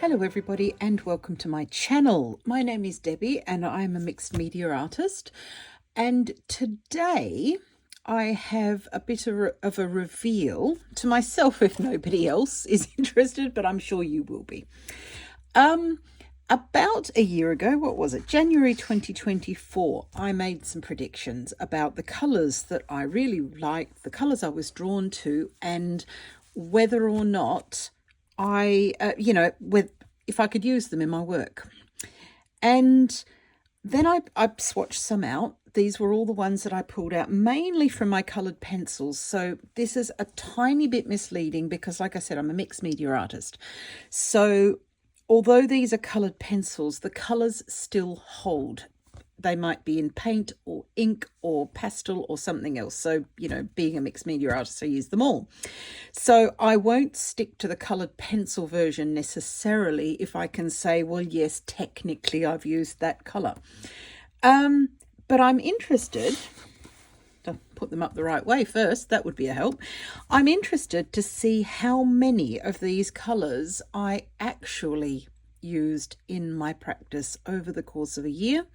Hello everybody and welcome to my channel. My name is Debbie and I'm a mixed media artist, and today I have a bit of a reveal to myself if nobody else is interested, but I'm sure you will be. About a year ago, what was it, January 2024, I made some predictions about the colours that I really liked, the colours I was drawn to, and whether or not if I could use them in my work. And then I swatched some out. These were all the ones that I pulled out, mainly from my coloured pencils. So this is a tiny bit misleading because, like I said, I'm a mixed media artist. So although these are coloured pencils, the colours still hold. They might be in paint or ink or pastel or something else. So, being a mixed media artist, I use them all. So I won't stick to the coloured pencil version necessarily if I can say, well, yes, technically I've used that colour. But I'm interested to put them up the right way first. That would be a help. I'm interested to see how many of these colours I actually used in my practice over the course of a year,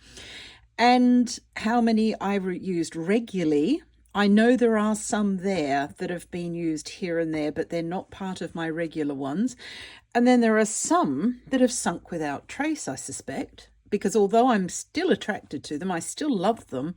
and how many I used regularly. I know there are some there that have been used here and there, but they're not part of my regular ones. And then there are some that have sunk without trace, I suspect, because although I'm still attracted to them, I still love them,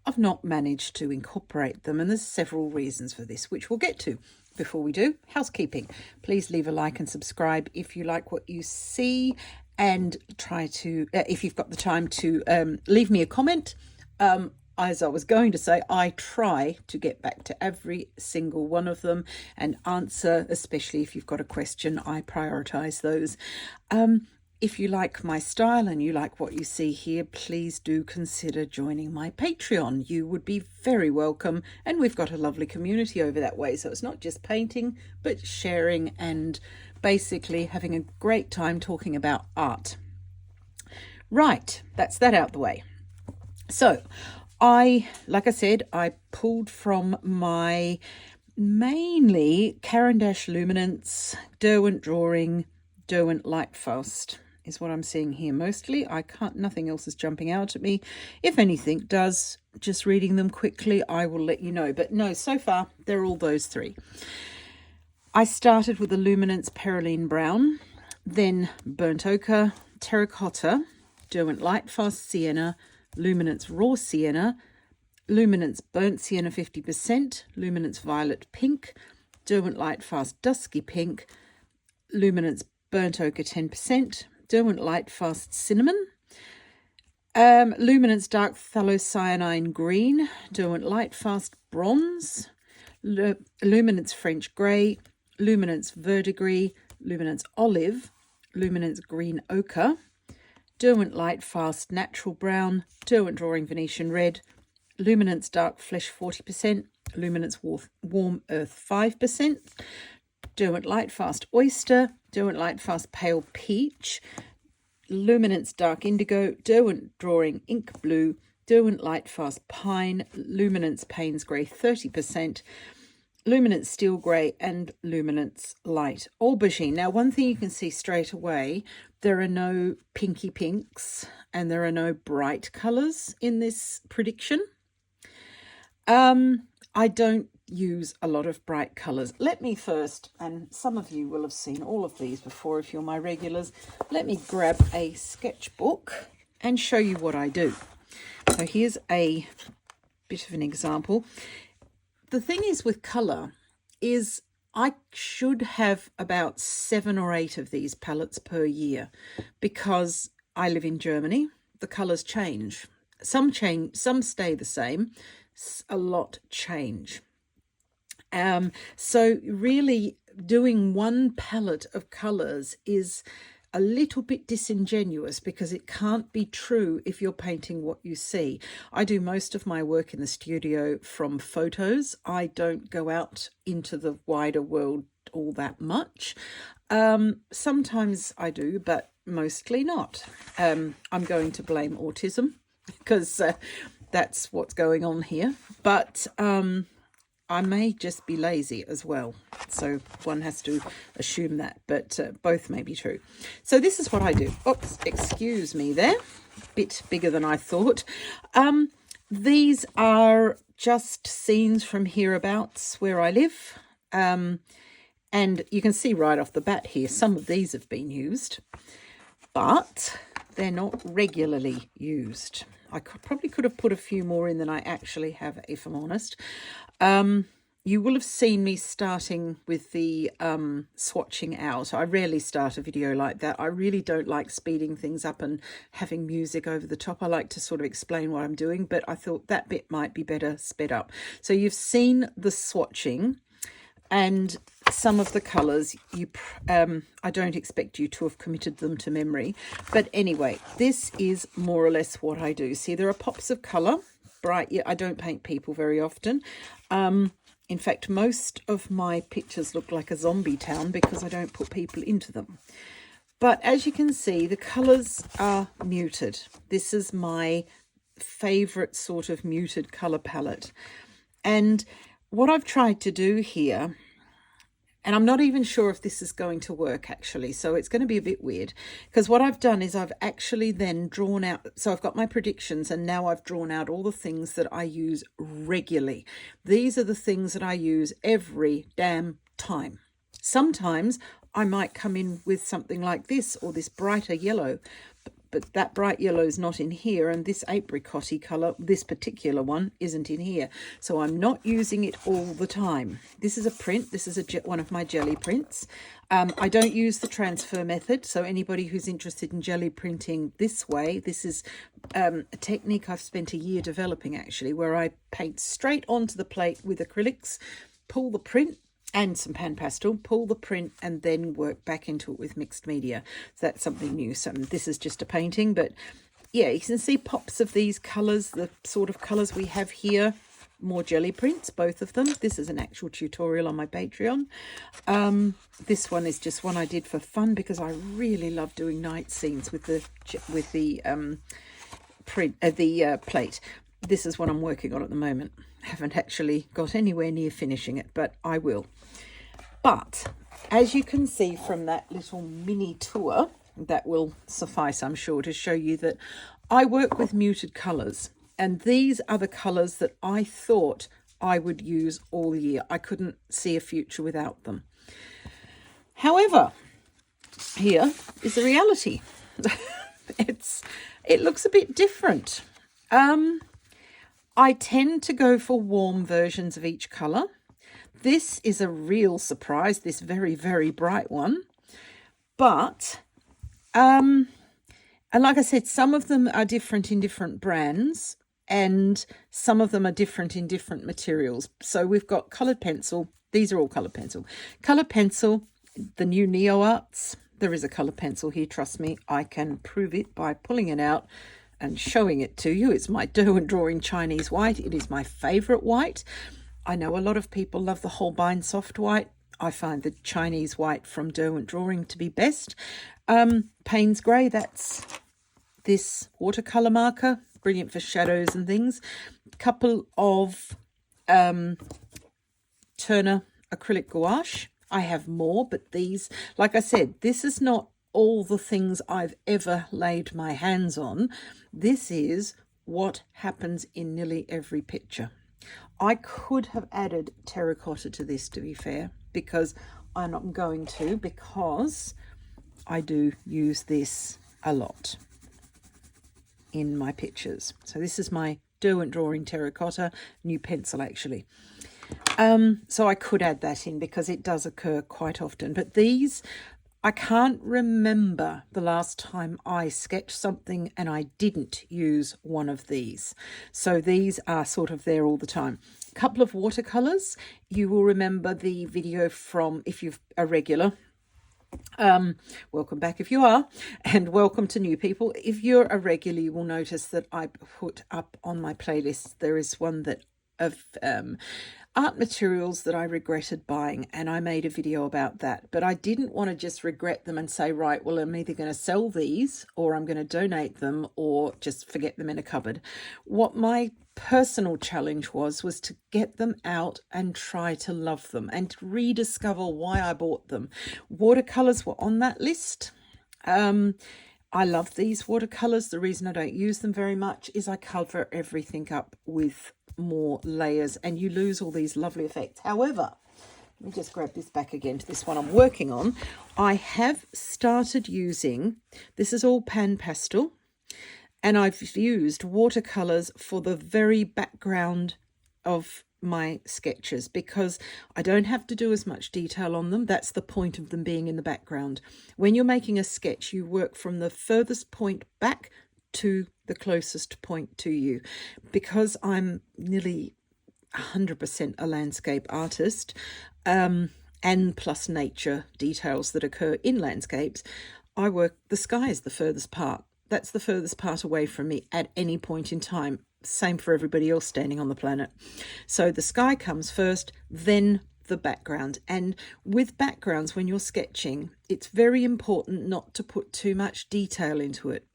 I've not managed to incorporate them. And there's several reasons for this, which we'll get to. Before we do, housekeeping. Please leave a like and subscribe if you like what you see, and try to, if you've got the time, to leave me a comment. As I was going to say, I try to get back to every single one of them and answer, especially if you've got a question. I prioritise those. If you like my style and you like what you see here, please do consider joining my Patreon. You would be very welcome, and we've got a lovely community over that way. So it's not just painting, but sharing and basically having a great time talking about art. Right, that's that out the way. So like I said, I pulled from my mainly Caran Luminance, Derwent Drawing, Derwent Lightfast is what I'm seeing here mostly. Nothing else is jumping out at me. If anything does, just reading them quickly, I will let you know. But no, so far, they're all those three. I started with the Luminance Perylene Brown, then Burnt Ochre, Terracotta, Derwent Lightfast Sienna, Luminance Raw Sienna, Luminance Burnt Sienna 50%, Luminance Violet Pink, Derwent Lightfast Dusky Pink, Luminance Burnt Ochre 10%, Derwent Lightfast Cinnamon, Luminance Dark Phthalocyanine Green, Derwent Lightfast Bronze, Luminance French Grey, Luminance Verdigris, Luminance Olive, Luminance Green Ochre, Derwent Lightfast Natural Brown, Derwent Drawing Venetian Red, Luminance Dark Flesh 40%, Luminance Warm Earth 5%, Derwent Lightfast Oyster, Derwent Lightfast Pale Peach, Luminance Dark Indigo, Derwent Drawing Ink Blue, Derwent Lightfast Pine, Luminance Payne's Grey 30%, Luminance Steel Grey, and Luminance Light Aubergine. Now, one thing you can see straight away, there are no pinky pinks and there are no bright colours in this prediction. I don't use a lot of bright colours. Let me first, and some of you will have seen all of these before if you're my regulars, let me grab a sketchbook and show you what I do. So here's a bit of an example. The thing is with colour is I should have about 7 or 8 of these palettes per year, because I live in Germany. The colours change. Some stay the same. A lot change. So really doing one palette of colours is a little bit disingenuous, because it can't be true if you're painting what you see. I do most of my work in the studio from photos. I don't go out into the wider world all that much. Sometimes I do, but mostly not. I'm going to blame autism because that's what's going on here. But I may just be lazy as well. So one has to assume that, but both may be true. So this is what I do. Oops, excuse me there. Bit bigger than I thought. These are just scenes from hereabouts where I live. And you can see right off the bat here, some of these have been used, but they're not regularly used. I probably could have put a few more in than I actually have, if I'm honest. You will have seen me starting with the swatching out. I rarely start a video like that. I really don't like speeding things up and having music over the top. I like to sort of explain what I'm doing, but I thought that bit might be better sped up. So you've seen the swatching and some of the colours. I don't expect you to have committed them to memory. But anyway, this is more or less what I do. See, there are pops of colour. Bright. Yeah, I don't paint people very often. In fact, most of my pictures look like a zombie town because I don't put people into them. But as you can see, the colours are muted. This is my favourite sort of muted colour palette. And what I've tried to do here, and I'm not even sure if this is going to work actually, so it's going to be a bit weird, because what I've done is I've actually then drawn out, so I've got my predictions and now I've drawn out all the things that I use regularly. These are the things that I use every damn time. Sometimes I might come in with something like this or this brighter yellow, but that bright yellow is not in here, and this apricot-y colour, this particular one, isn't in here. So I'm not using it all the time. This is a print. This is one of my jelly prints. I don't use the transfer method, so anybody who's interested in jelly printing this way, this is a technique I've spent a year developing actually, where I paint straight onto the plate with acrylics, pull the print, and some pan pastel, pull the print and then work back into it with mixed media. So that's something new. So this is just a painting, but yeah, you can see pops of these colours, the sort of colours we have here. More jelly prints, both of them. This is an actual tutorial on my Patreon. This one is just one I did for fun because I really love doing night scenes with the plate. This is what I'm working on at the moment. I haven't actually got anywhere near finishing it, but I will. But as you can see from that little mini tour, that will suffice, I'm sure, to show you that I work with muted colours. And these are the colours that I thought I would use all year. I couldn't see a future without them. However, here is the reality. It looks a bit different. I tend to go for warm versions of each colour. This is a real surprise, this very, very bright one. But, and like I said, some of them are different in different brands and some of them are different in different materials. So we've got coloured pencil. These are all coloured pencil. Coloured pencil, the new NeoArts. There is a coloured pencil here, trust me. I can prove it by pulling it out and showing it to you. It's my Derwent Drawing Chinese white. It is my favourite white. I know a lot of people love the Holbein soft white. I find the Chinese white from Derwent Drawing to be best. Payne's Grey, that's this watercolour marker, brilliant for shadows and things. A couple of Turner acrylic gouache. I have more, but these, like I said, this is not all the things I've ever laid my hands on. This is what happens in nearly every picture. I could have added terracotta to this, to be fair, because I'm not going to, because I do use this a lot in my pictures. So this is my Derwent Drawing terracotta, new pencil actually. So I could add that in because it does occur quite often. But these, I can't remember the last time I sketched something and I didn't use one of these. So these are sort of there all the time. A couple of watercolours. You will remember the video from, if you're a regular, welcome back if you are, and welcome to new people. If you're a regular, you will notice that I put up on my playlist, there is one that of art materials that I regretted buying, and I made a video about that. But I didn't want to just regret them and say, right, well, I'm either going to sell these or I'm going to donate them or just forget them in a cupboard. What my personal challenge was to get them out and try to love them and rediscover why I bought them. Watercolors were on that list. I love these watercolors. The reason I don't use them very much is I cover everything up with more layers and you lose all these lovely effects. However, let me just grab this back again to this one I'm working on. I have started using, this is all pan pastel, and I've used watercolors for the very background of my sketches because I don't have to do as much detail on them. That's the point of them being in the background. When you're making a sketch, you work from the furthest point back to the closest point to you. Because I'm nearly 100% a landscape artist, and plus nature details that occur in landscapes, I work, the sky is the furthest part. That's the furthest part away from me at any point in time. Same for everybody else standing on the planet. So the sky comes first, then the background. And with backgrounds, when you're sketching, it's very important not to put too much detail into it.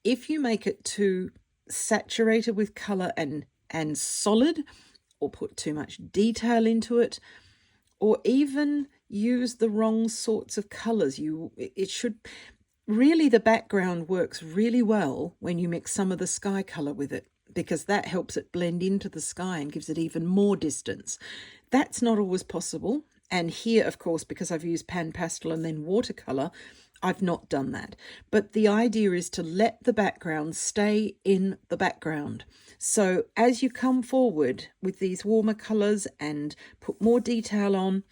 If you make it too saturated with color and solid, or put too much detail into it, or even use the wrong sorts of colors, it should really, the background works really well when you mix some of the sky color with it, because that helps it blend into the sky and gives it even more distance. That's not always possible. And here, of course, because I've used pan pastel and then watercolor, I've not done that. But the idea is to let the background stay in the background. So as you come forward with these warmer colors and put more detail on,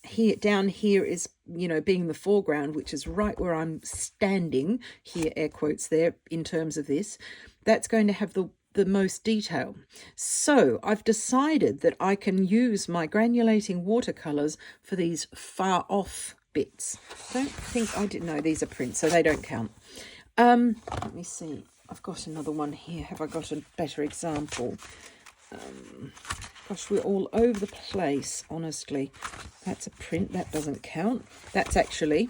here down here is, being the foreground, which is right where I'm standing here, air quotes there, in terms of this, that's going to have the most detail. So I've decided that I can use my granulating watercolors for these far off bits. Don't think I didn't know these are prints, so they don't count. Let me see. I've got another one here. Have I got a better example? Gosh, we're all over the place, honestly. That's a print. That doesn't count. That's actually,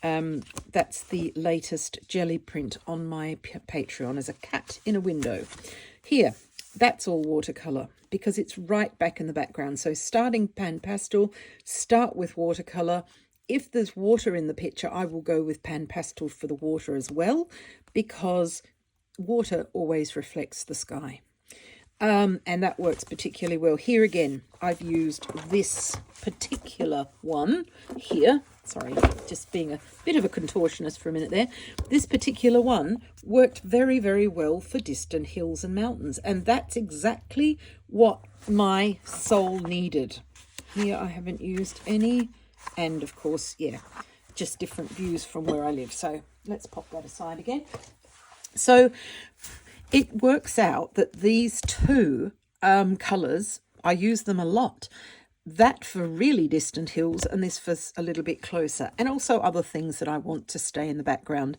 that's the latest jelly print on my Patreon as a cat in a window. Here, that's all watercolor because it's right back in the background. So starting pan pastel, start with watercolor. If there's water in the picture, I will go with pan pastel for the water as well, because water always reflects the sky. And that works particularly well. Here again, I've used this particular one here. Sorry, just being a bit of a contortionist for a minute there. This particular one worked very, very well for distant hills and mountains. And that's exactly what my soul needed. Here I haven't used any. And of course, yeah, just different views from where I live. So let's pop that aside again. So it works out that these two colours, I use them a lot. That for really distant hills and this for a little bit closer. And also other things that I want to stay in the background.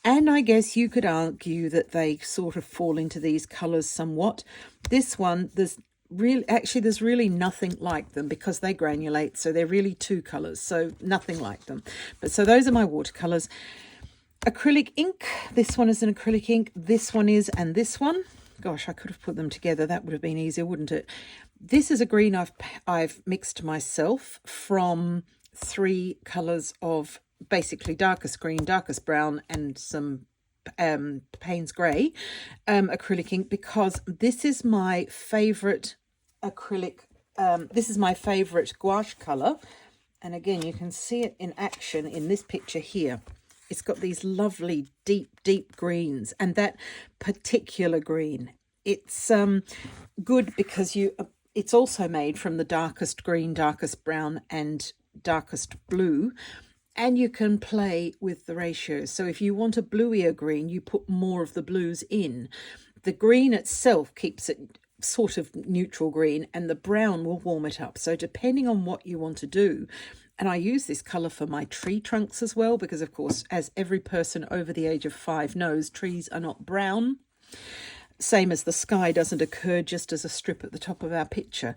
And I guess you could argue that they sort of fall into these colours somewhat. This one, there's really nothing like them because they granulate. So they're really two colours. So nothing like them. But so those are my watercolours. Acrylic ink. This one is an acrylic ink. This one is, and this one. Gosh, I could have put them together. That would have been easier, wouldn't it? This is a green I've mixed myself from 3 colours of basically darkest green, darkest brown, and some Payne's grey acrylic ink, because this is my favourite acrylic. This is my favourite gouache colour. And again, you can see it in action in this picture here. It's got these lovely deep, deep greens, and that particular green, it's good because it's also made from the darkest green, darkest brown, and darkest blue, and you can play with the ratios. So if you want a bluier green, you put more of the blues in. The green itself keeps it sort of neutral green, and the brown will warm it up. So depending on what you want to do. And I use this colour for my tree trunks as well, because of course, as every person over the age of 5 knows, trees are not brown. Same as the sky doesn't occur just as a strip at the top of our picture.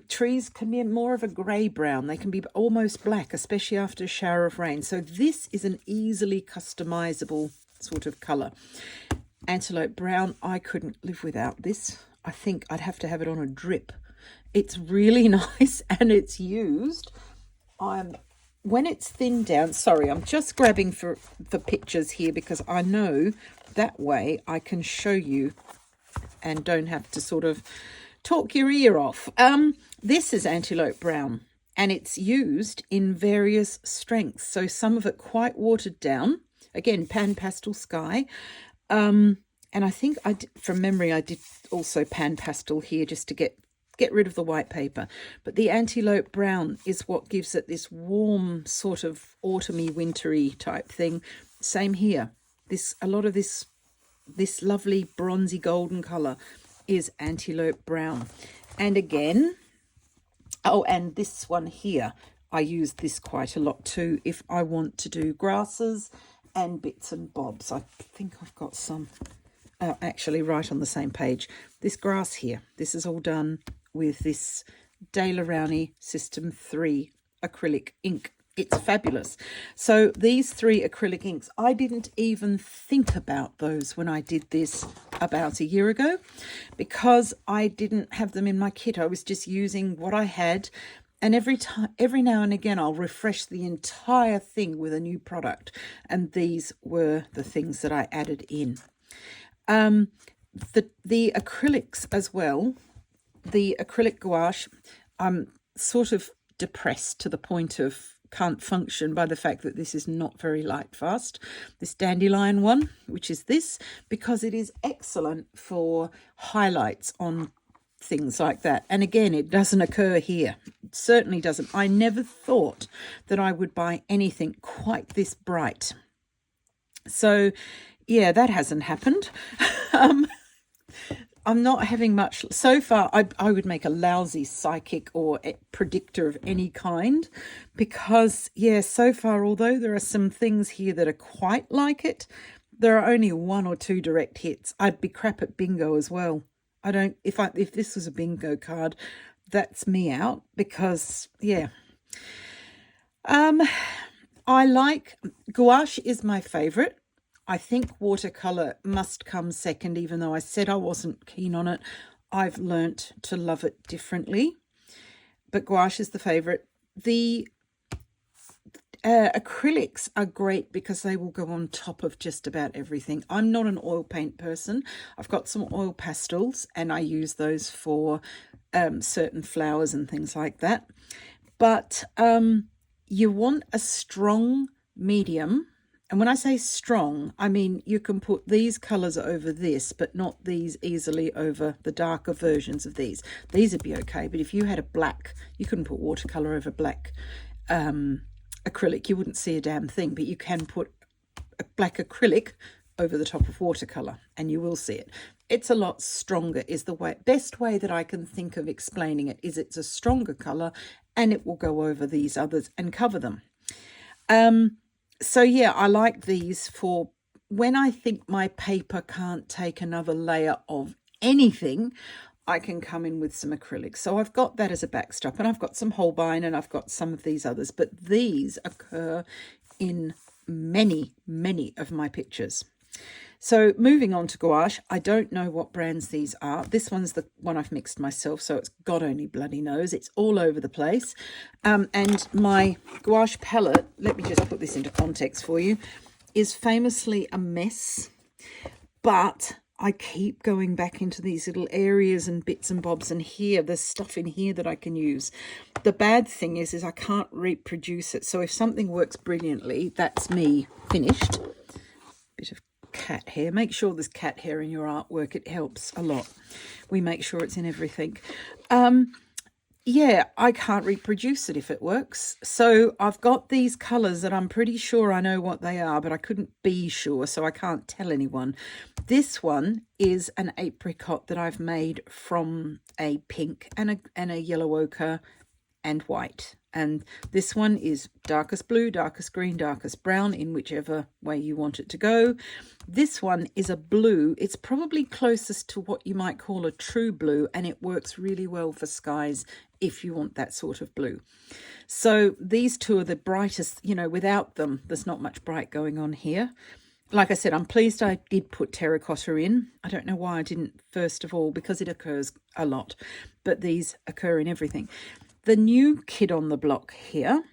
Trees can be more of a grey-brown. They can be almost black, especially after a shower of rain. So this is an easily customisable sort of colour. Antelope brown, I couldn't live without this. I think I'd have to have it on a drip. It's really nice, and it's used. When it's thinned down, sorry, I'm just grabbing for pictures here because I know that way I can show you and don't have to sort of talk your ear off. This is antelope brown, and it's used in various strengths. So some of it quite watered down. Again, pan pastel sky. And I think from memory, I did also pan pastel here just to get rid of the white paper. But the antelope brown is what gives it this warm sort of autumny, wintry type thing. Same here. A lot of this lovely bronzy golden colour is antelope brown. And again, oh, and this one here, I use this quite a lot too if I want to do grasses and bits and bobs. I think I've got some actually right on the same page. This grass here, this is all done with this De La Rowney System 3 acrylic ink. It's fabulous. So these 3 acrylic inks, I didn't even think about those when I did this about a year ago because I didn't have them in my kit. I was just using what I had, and every now and again I'll refresh the entire thing with a new product, and these were the things that I added in. The acrylics as well, the acrylic gouache, I'm sort of depressed to the point of can't function by the fact that this is not very light fast. This dandelion one, which is this, because it is excellent for highlights on things like that. And again, it doesn't occur here. It certainly doesn't. I never thought that I would buy anything quite this bright. So yeah, that hasn't happened. I'm not having much so far. I would make a lousy psychic or a predictor of any kind because, yeah, so far, although there are some things here that are quite like it, there are only 1 or 2 direct hits. I'd be crap at bingo as well. I don't, if this was a bingo card, that's me out because, yeah. I like, gouache is my favourite. I think watercolour must come second, even though I said I wasn't keen on it. I've learnt to love it differently. But gouache is the favourite. The acrylics are great because they will go on top of just about everything. I'm not an oil paint person. I've got some oil pastels and I use those for certain flowers and things like that. But you want a strong medium. And when I say strong, I mean you can put these colours over this, but not these easily over the darker versions of these. These would be okay, but if you had a black, you couldn't put watercolour over black acrylic. You wouldn't see a damn thing, but you can put a black acrylic over the top of watercolour and you will see it. It's a lot stronger is the best way that I can think of explaining it is it's a stronger colour and it will go over these others and cover them. So yeah, I like these for when I think my paper can't take another layer of anything, I can come in with some acrylics. So I've got that as a backstop, and I've got some Holbein and I've got some of these others, but these occur in many, many of my pictures. So moving on to gouache, I don't know what brands these are. This one's the one I've mixed myself, so it's God only bloody knows. It's all over the place. And my gouache palette, let me just put this into context for you, is famously a mess. But I keep going back into these little areas and bits and bobs, and here, there's stuff in here that I can use. The bad thing is I can't reproduce it. So if something works brilliantly, that's me finished. Bit of cat hair. Make sure there's cat hair in your artwork. It helps a lot. We make sure it's in everything. Yeah, I can't reproduce it if it works. So I've got these colours that I'm pretty sure I know what they are, but I couldn't be sure, so I can't tell anyone. This one is an apricot that I've made from a pink and a yellow ochre and white. And this one is darkest blue, darkest green, darkest brown, in whichever way you want it to go. This one is a blue. It's probably closest to what you might call a true blue, and it works really well for skies if you want that sort of blue. So these two are the brightest, you know, without them, there's not much bright going on here. like I said, I'm pleased I did put terracotta in. I don't know why I didn't first of all, because it occurs a lot, but these occur in everything. The new kid on the block here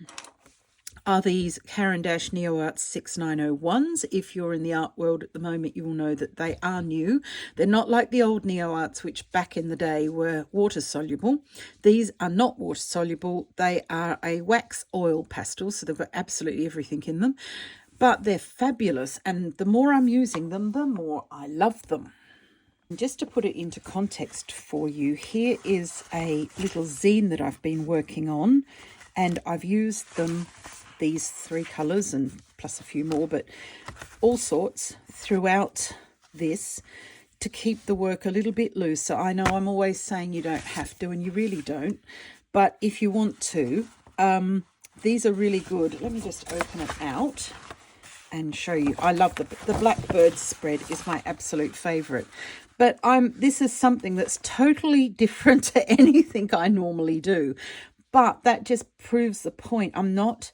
are these Caran NeoArt 6901s. If you're in the art world at the moment, you will know that they are new. They're not like the old NeoArts, which back in the day were water soluble. These are not water soluble. They are a wax oil pastel, so they've got absolutely everything in them. But they're fabulous, and the more I'm using them, the more I love them. Just to put it into context for you, here is a little zine that I've been working on, and I've used them, these 3 colours and plus a few more, but all sorts throughout this to keep the work a little bit looser. I know I'm always saying you don't have to, and you really don't, but if you want to, these are really good. Let me just open it out and show you. I love the blackbird spread is my absolute favourite. But this is something that's totally different to anything I normally do. But that just proves the point. I'm not,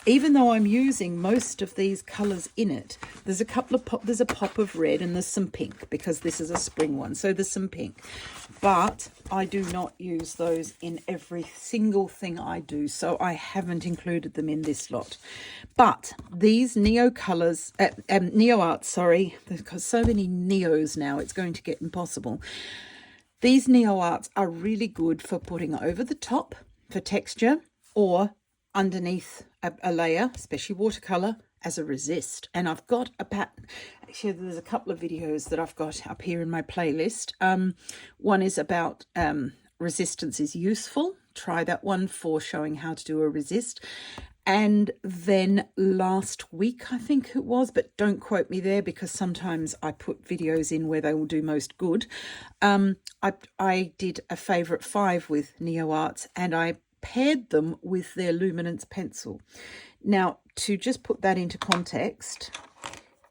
even though I'm using most of these colours in it, there's a couple of there's a pop of red and there's some pink, because this is a spring one, so there's some pink. But I do not use those in every single thing I do, so I haven't included them in this lot. But these NeoArt, sorry, there's got so many Neos now, it's going to get impossible. These NeoArts are really good for putting over the top for texture, or underneath a layer, especially watercolor, as a resist. And I've got a pattern. Actually, there's a couple of videos that I've got up here in my playlist. One is about resistance is useful. Try that one for showing how to do a resist. And then last week, I think it was, but don't quote me there, because sometimes I put videos in where they will do most good. I did a favourite 5 with NeoArt, and I paired them with their luminance pencil. Now, to just put that into context,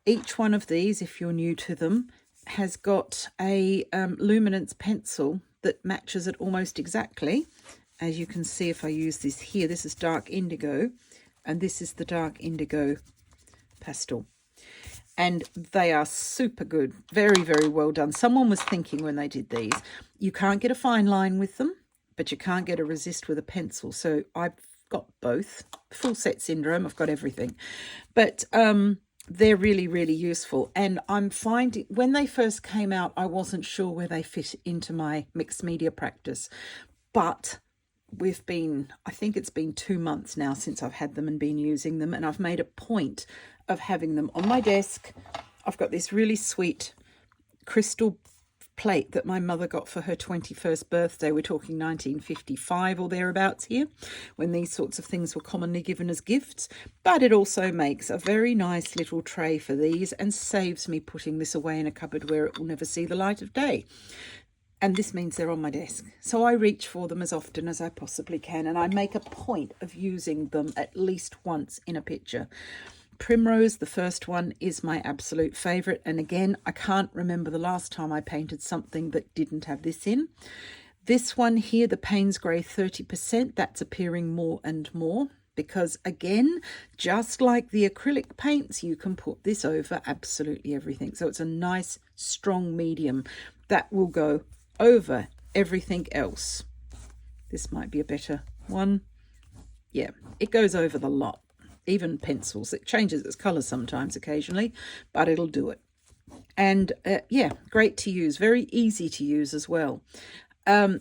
each one of these, if you're new to them, has got a luminance pencil that matches it almost exactly. As you can see, if I use this here, this is dark indigo, and this is the dark indigo pastel. And they are super good. Very, very well done. Someone was thinking when they did these, you can't get a fine line with them, but you can't get a resist with a pencil. So I've got both. Full set syndrome, I've got everything. But they're really, really useful. And I'm finding, when they first came out, I wasn't sure where they fit into my mixed media practice. But I think it's been 2 months now since I've had them and been using them. And I've made a point of having them on my desk. I've got this really sweet crystal plate that my mother got for her 21st birthday. We're talking 1955 or thereabouts here, when these sorts of things were commonly given as gifts. But it also makes a very nice little tray for these and saves me putting this away in a cupboard where it will never see the light of day. And this means they're on my desk. So I reach for them as often as I possibly can, and I make a point of using them at least once in a picture. Primrose, the first one, is my absolute favourite. And again, I can't remember the last time I painted something that didn't have this in. This one here, the Payne's Grey 30%, that's appearing more and more. Because again, just like the acrylic paints, you can put this over absolutely everything. So it's a nice, strong medium that will go over everything else. This might be a better one. Yeah, it goes over the lot. Even pencils. It changes its colour sometimes occasionally, but it'll do it. And yeah, great to use. Very easy to use as well.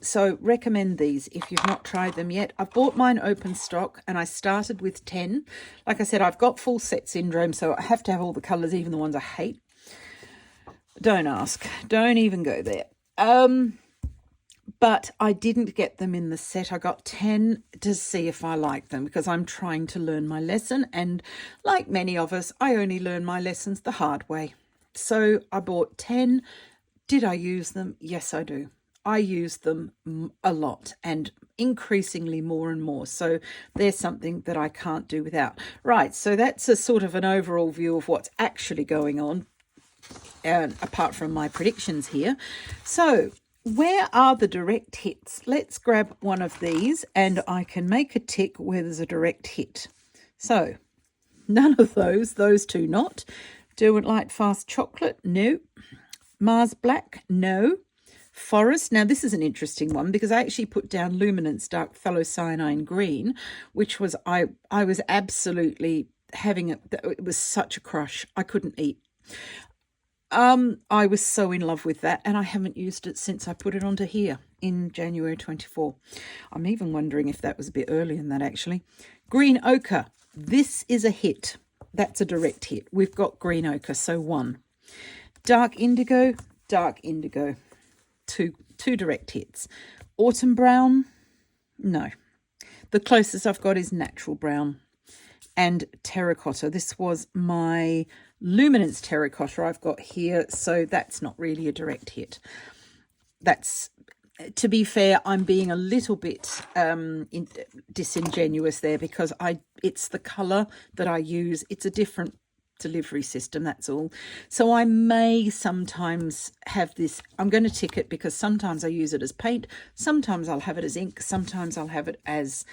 So recommend these if you've not tried them yet. I've bought mine open stock and I started with 10. Like I said, I've got full set syndrome, so I have to have all the colours, even the ones I hate. Don't ask. Don't even go there. But I didn't get them in the set. I got 10 to see if I like them, because I'm trying to learn my lesson. And like many of us, I only learn my lessons the hard way. So I bought 10. Did I use them? Yes, I do. I use them a lot, and increasingly more and more. So there's something that I can't do without. Right, so that's a sort of an overall view of what's actually going on, apart from my predictions here. So where are the direct hits? Let's grab one of these and I can make a tick where there's a direct hit. So none of those two not. Derwent Light Fast Chocolate, no. Mars Black, no. Forest, now this is an interesting one because I actually put down Luminance Dark Phthalocyanine Green, which was, I was absolutely having it was such a crush. I couldn't eat. I was so in love with that, and I haven't used it since I put it onto here in January 24. I'm even wondering if that was a bit earlier than that, actually. Green Ochre, this is a hit. That's a direct hit. We've got Green Ochre, so 1. Dark Indigo, two direct hits. Autumn Brown, no. The closest I've got is Natural Brown. And Terracotta, this was my Luminance Terracotta I've got here, so that's not really a direct hit. That's, to be fair, I'm being a little bit disingenuous there because it's the colour that I use. It's a different delivery system, that's all. So I may sometimes have this, I'm going to tick it because sometimes I use it as paint, sometimes I'll have it as ink, sometimes I'll have it as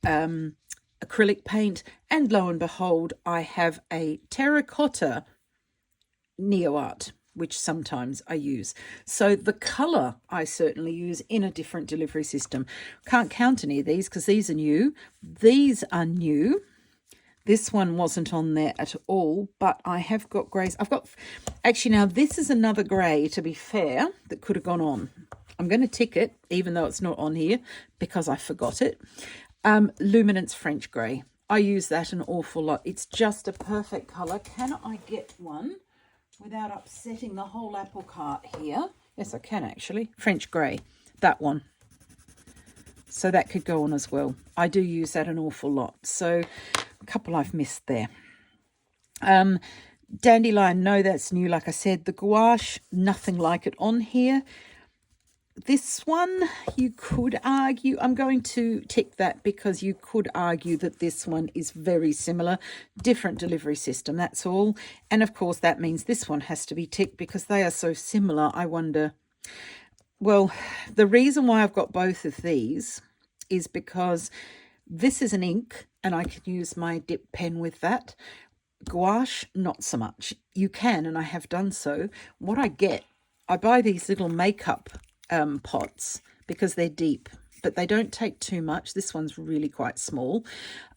acrylic paint, and lo and behold, I have a terracotta NeoArt, which sometimes I use. So the colour I certainly use in a different delivery system. Can't count any of these because these are new. These are new. This one wasn't on there at all, but I have got greys. I've got, actually now this is another grey, to be fair, that could have gone on. I'm going to tick it, even though it's not on here, because I forgot it. Luminance French Grey. I use that an awful lot. It's just a perfect colour. Can I get one without upsetting the whole apple cart here? Yes, I can actually. French Grey, that one. So that could go on as well. I do use that an awful lot. So a couple I've missed there. Dandelion, no, that's new. Like I said, the gouache, nothing like it on here. This one, you could argue, I'm going to tick that because you could argue that this one is very similar, different delivery system, that's all. And of course, that means this one has to be ticked because they are so similar. I wonder, well, the reason why I've got both of these is because this is an ink and I can use my dip pen with that. Gouache, not so much. You can, and I have done so. What I get, I buy these little makeup pots because they're deep, but they don't take too much. This one's really quite small.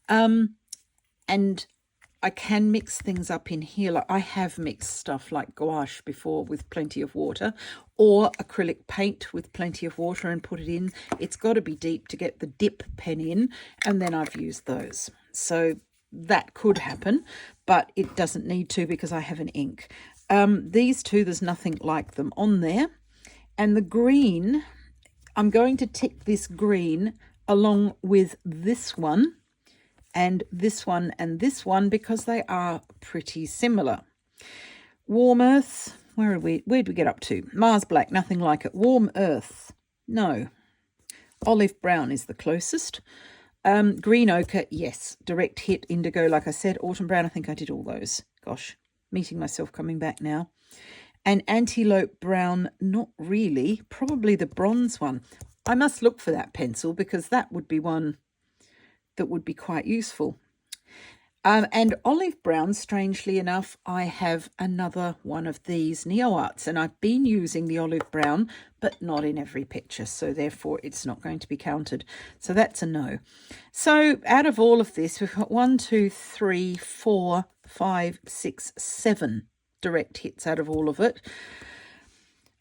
And I can mix things up in here. Like I have mixed stuff like gouache before with plenty of water, or acrylic paint with plenty of water and put it in. It's got to be deep to get the dip pen in, and then I've used those. So that could happen, but it doesn't need to because I have an ink. These two, there's nothing like them on there. And the green, I'm going to tick this green along with this one and this one and this one because they are pretty similar. Warm Earth, where'd we get up to? Mars Black, nothing like it. Warm Earth, no. Olive Brown is the closest. Green Ochre, yes. Direct hit. Indigo, like I said. Autumn Brown, I think I did all those. Gosh, meeting myself coming back now. And Antelope Brown, not really. Probably the bronze one. I must look for that pencil because that would be one that would be quite useful. And Olive Brown, strangely enough, I have another one of these NeoArts. And I've been using the Olive Brown, but not in every picture. So therefore, it's not going to be counted. So that's a no. So out of all of this, we've got 1, 2, 3, 4, 5, 6, 7. Direct hits out of all of it.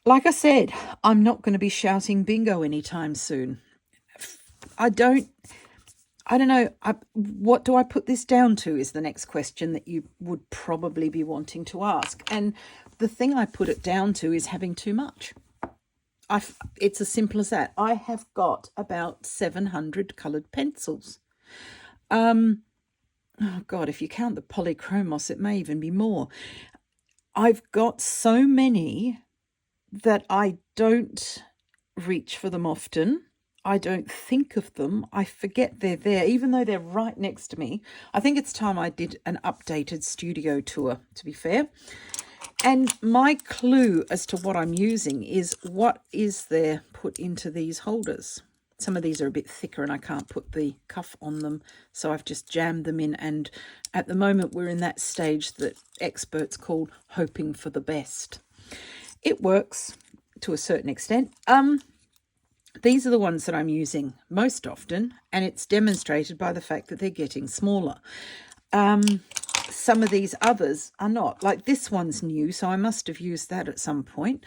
Like I said, I'm not going to be shouting bingo anytime soon. I don't know. What do I put this down to is the next question that you would probably be wanting to ask. And the thing I put it down to is having too much. It's as simple as that. I have got about 700 coloured pencils. Oh God, if you count the polychromos, it may even be more. I've got so many that I don't reach for them often. I don't think of them. I forget they're there, even though they're right next to me. I think it's time I did an updated studio tour, to be fair. And my clue as to what I'm using is what is there put into these holders. Some of these are a bit thicker and I can't put the cuff on them, so I've just jammed them in, and at the moment we're in that stage that experts call hoping for the best. It works to a certain extent. These are the ones that I'm using most often, and it's demonstrated by the fact that they're getting smaller. Some of these others are not. Like this one's new, so I must have used that at some point.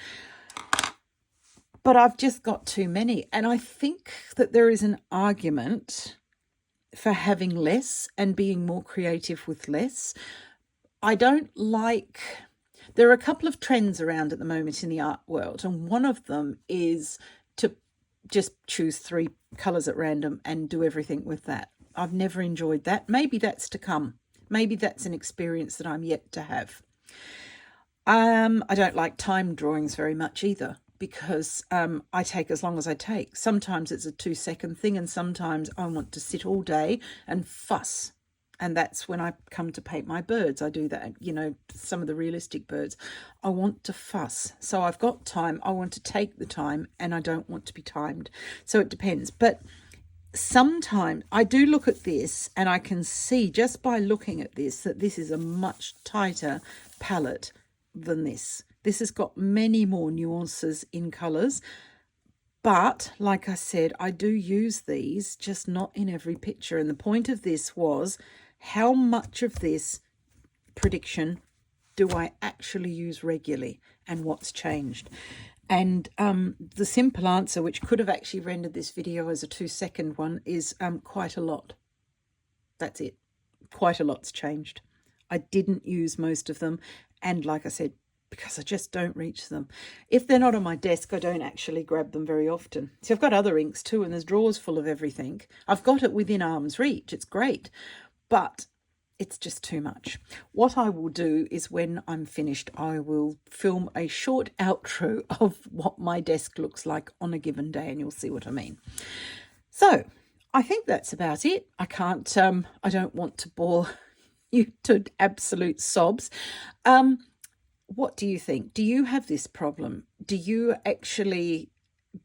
But I've just got too many. And I think that there is an argument for having less and being more creative with less. I don't like... There are a couple of trends around at the moment in the art world, and one of them is to just choose 3 colours at random and do everything with that. I've never enjoyed that. Maybe that's to come. Maybe that's an experience that I'm yet to have. I don't like time drawings very much either, because I take as long as I take. Sometimes it's a 2-second thing, and sometimes I want to sit all day and fuss. And that's when I come to paint my birds. I do that, you know, some of the realistic birds. I want to fuss. So I've got time. I want to take the time, and I don't want to be timed. So it depends. But sometimes I do look at this and I can see just by looking at this that this is a much tighter palette than this. This has got many more nuances in colours. But like I said, I do use these, just not in every picture. And the point of this was, how much of this prediction do I actually use regularly, and what's changed? And the simple answer, which could have actually rendered this video as a 2-second one, is quite a lot. That's it. Quite a lot's changed. I didn't use most of them. And like I said, because I just don't reach them. If they're not on my desk, I don't actually grab them very often. See, I've got other inks too, and there's drawers full of everything. I've got it within arm's reach. It's great, but it's just too much. What I will do is, when I'm finished, I will film a short outro of what my desk looks like on a given day, and you'll see what I mean. So I think that's about it. I don't want to bore you to absolute sobs. What do you think? Do you have this problem? Do you actually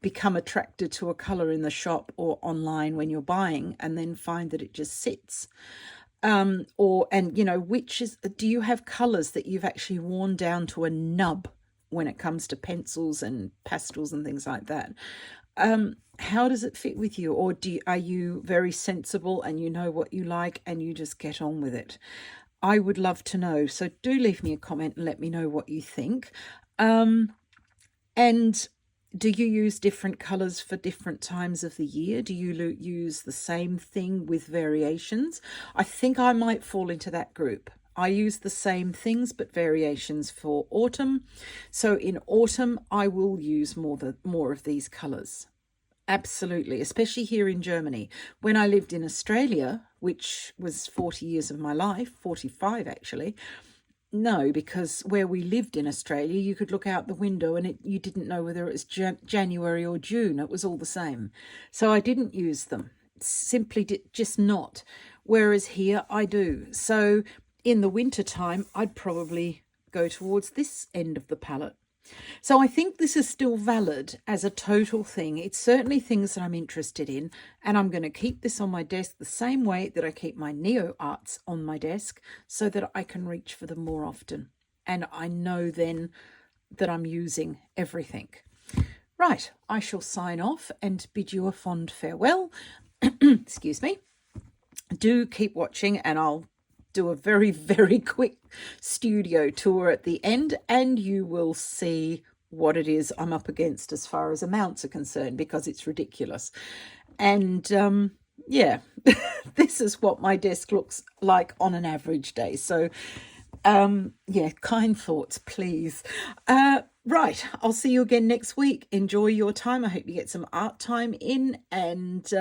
become attracted to a colour in the shop or online when you're buying and then find that it just sits? Do you have colours that you've actually worn down to a nub when it comes to pencils and pastels and things like that? How does it fit with you? Or are you very sensible and you know what you like and you just get on with it? I would love to know. So do leave me a comment and let me know what you think. And do you use different colours for different times of the year? Do you use the same thing with variations? I think I might fall into that group. I use the same things but variations for autumn. So in autumn, I will use more of these colours. Absolutely, especially here in Germany. When I lived in Australia, which was 40 years of my life, 45 actually, no, because where we lived in Australia, you could look out the window and you didn't know whether it was January or June. It was all the same. So I didn't use them, just not. Whereas here I do. So in the winter time, I'd probably go towards this end of the palette. So I think this is still valid as a total thing. It's certainly things that I'm interested in, and I'm going to keep this on my desk the same way that I keep my NeoArts on my desk, so that I can reach for them more often. And I know then that I'm using everything. Right, I shall sign off and bid you a fond farewell. Excuse me. Do keep watching, and I'll do a very, very quick studio tour at the end, and you will see what it is I'm up against as far as amounts are concerned, because it's ridiculous. And yeah, this is what my desk looks like on an average day. So yeah, kind thoughts, please. Right, I'll see you again next week. Enjoy your time. I hope you get some art time in, and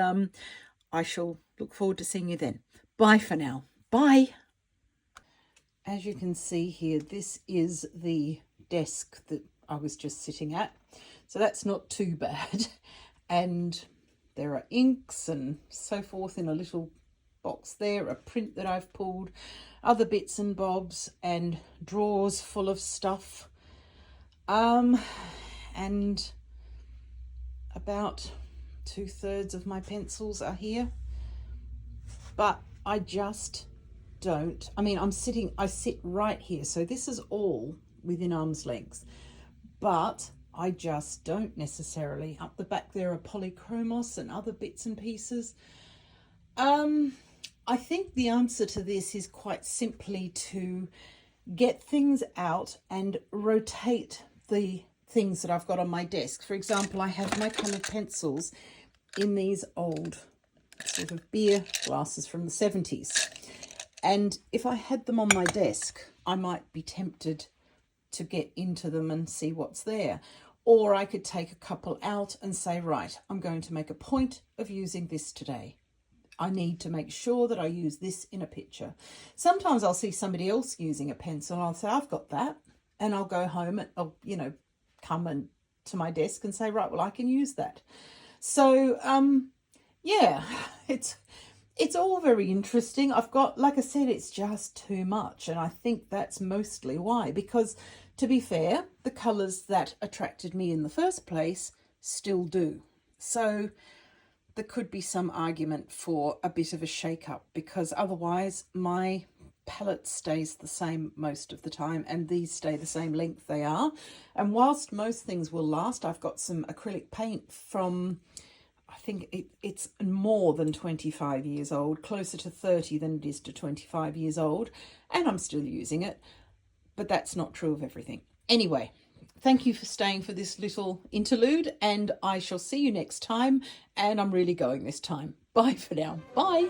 I shall look forward to seeing you then. Bye for now. Bye. As you can see here, this is the desk that I was just sitting at. So that's not too bad. And there are inks and so forth in a little box there, a print that I've pulled, other bits and bobs, and drawers full of stuff. And about 2/3 of my pencils are here. But I just don't. I mean, I sit right here. So this is all within arm's length. But I just don't necessarily. Up the back there are polychromos and other bits and pieces. I think the answer to this is quite simply to get things out and rotate the things that I've got on my desk. For example, I have my coloured pencils in these old sort of beer glasses from the 70s. And if I had them on my desk, I might be tempted to get into them and see what's there. Or I could take a couple out and say, right, I'm going to make a point of using this today. I need to make sure that I use this in a picture. Sometimes I'll see somebody else using a pencil and I'll say, I've got that. And I'll go home and I'll, come to my desk and say, right, well, I can use that. So, yeah, it's all very interesting. I've got, like I said, it's just too much. And I think that's mostly why, because to be fair, the colours that attracted me in the first place still do. So there could be some argument for a bit of a shake-up, because otherwise my palette stays the same most of the time and these stay the same length they are. And whilst most things will last, I've got some acrylic paint from, I think it's more than 25 years old, closer to 30 than it is to 25 years old, and I'm still using it. But that's not true of everything. Anyway, thank you for staying for this little interlude, and I shall see you next time. And I'm really going this time. Bye for now. Bye.